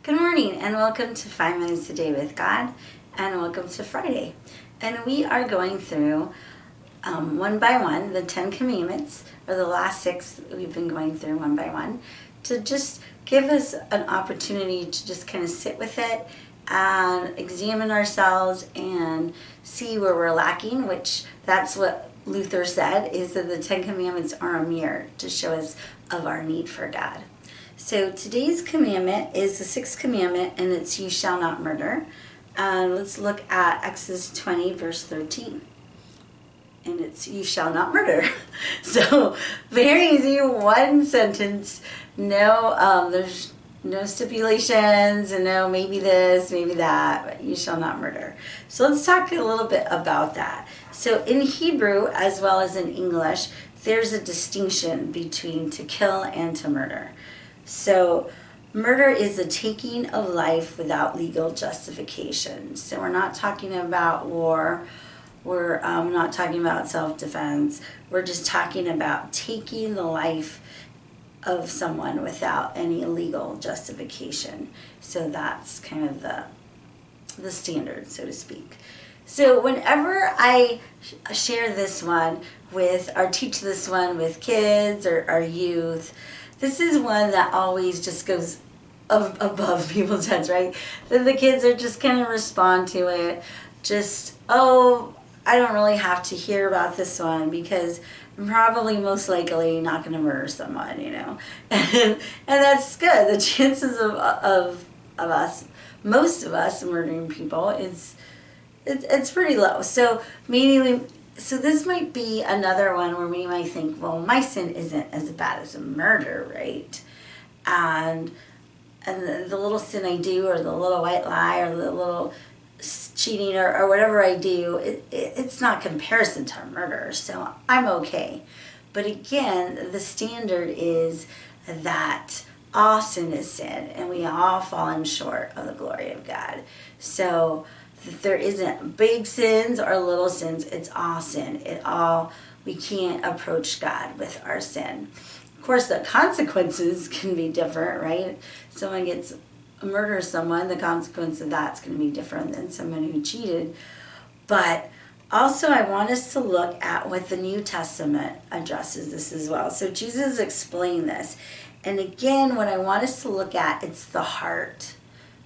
Good morning and welcome to 5 Minutes a Day with God, and welcome to Friday. And we are going through one by one the 10 Commandments, or the last 6 we've been going through one by one, to just give us an opportunity to just kind of sit with it and examine ourselves and see where we're lacking, which that's what Luther said, is that the 10 Commandments are a mirror to show us of our need for God. So today's commandment is the 6th commandment, and it's you shall not murder. Let's look at Exodus 20, verse 13. And it's you shall not murder. So very easy, one sentence. No, there's no stipulations, and no maybe this, maybe that, but you shall not murder. So let's talk a little bit about that. So in Hebrew, as well as in English, there's a distinction between to kill and to murder. So murder is the taking of life without legal justification. So we're not talking about war. We're not talking about self-defense. We're just talking about taking the life of someone without any legal justification. So that's kind of the standard, so to speak. So whenever I share this one with, or teach this one with kids or our youth, this is one that always just goes above people's heads, right? That the kids are just kind of respond to it. Just, oh, I don't really have to hear about this one because I'm probably most likely not going to murder someone, you know. And that's good. The chances of us, most of us murdering people, it's pretty low. So so this might be another one where we might think, well, my sin isn't as bad as a murder, right? And the little sin I do, or the little white lie, or the little cheating, or whatever I do, it's not comparison to murder, so I'm okay. But again, the standard is that all sin is sin, and we all fallen short of the glory of God. So there isn't big sins or little sins. It's all sin. We can't approach God with our sin. Of course, the consequences can be different, right? Someone murders someone, the consequence of that's going to be different than someone who cheated. But also, I want us to look at what the New Testament addresses this as well. So Jesus explained this. And again, what I want us to look at, it's the heart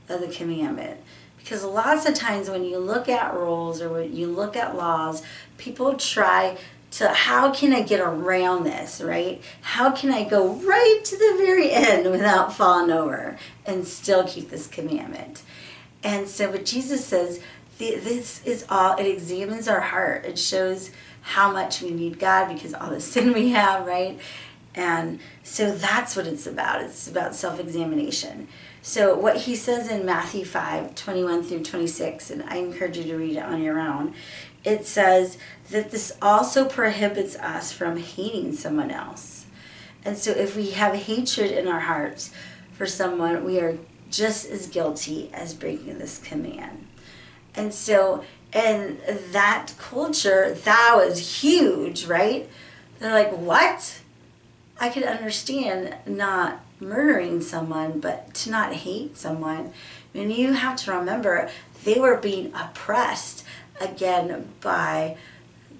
of the commandment. Because lots of times when you look at rules or when you look at laws, people try to, how can I get around this, right? How can I go right to the very end without falling over and still keep this commandment? And so what Jesus says, this is all, it examines our heart. It shows how much we need God because all the sin we have, right? And so that's what it's about. It's about self-examination. So what he says in Matthew 5, 21 through 26, and I encourage you to read it on your own, it says that this also prohibits us from hating someone else. And so if we have hatred in our hearts for someone, we are just as guilty as breaking this command. And so in that culture, that was huge, right? They're like, what? I could understand not murdering someone, but to not hate someone. And you have to remember, they were being oppressed again by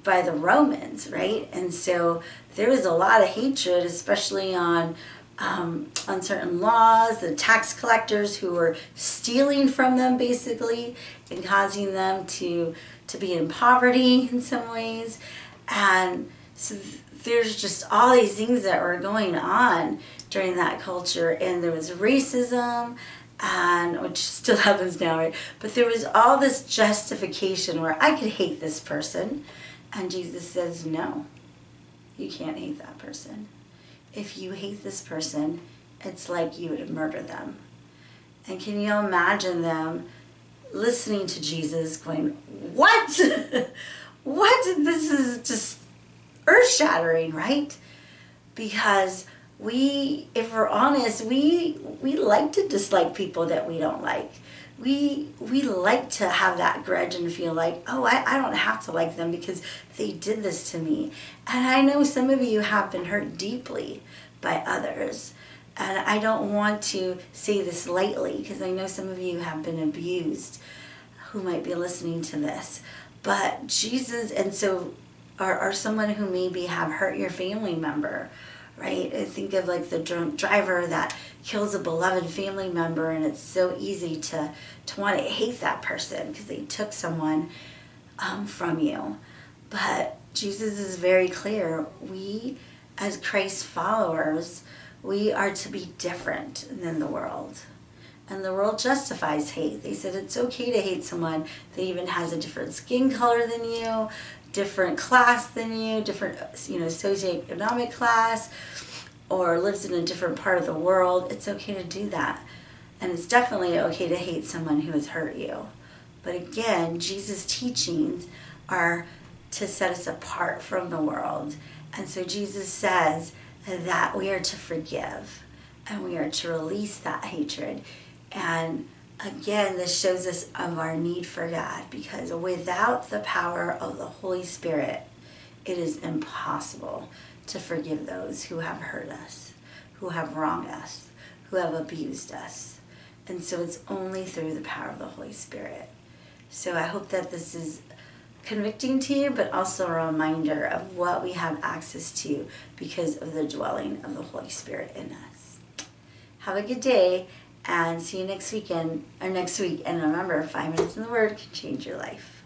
the Romans, right? And so there was a lot of hatred, especially on certain laws, the tax collectors who were stealing from them basically and causing them to be in poverty in some ways. And so there's just all these things that were going on during that culture, and there was racism, and which still happens now, right? But there was all this justification where I could hate this person, and Jesus says, no, you can't hate that person. If you hate this person, it's like you would murder them. And can you imagine them listening to Jesus going, what? What? This is just earth-shattering, right? Because if we're honest, we like to dislike people that we don't like. We like to have that grudge and feel like, oh, I don't have to like them because they did this to me. And I know some of you have been hurt deeply by others. And I don't want to say this lightly because I know some of you have been abused who might be listening to this. But Jesus, and so, or someone who maybe have hurt your family member, right? I think of like the drunk driver that kills a beloved family member, and it's so easy to want to hate that person because they took someone from you. But Jesus is very clear. We, as Christ followers, we are to be different than the world. And the world justifies hate. They said it's okay to hate someone that even has a different skin color than you, different class than you, different socioeconomic class, or lives in a different part of the world. It's okay to do that. And it's definitely okay to hate someone who has hurt you. But again, Jesus' teachings are to set us apart from the world. And so Jesus says that we are to forgive and we are to release that hatred. And again, this shows us of our need for God, because without the power of the Holy Spirit, it is impossible to forgive those who have hurt us, who have wronged us, who have abused us. And so it's only through the power of the Holy Spirit. So I hope that this is convicting to you, but also a reminder of what we have access to because of the dwelling of the Holy Spirit in us. Have a good day, and see you next week. And remember, 5 minutes in the Word can change your life.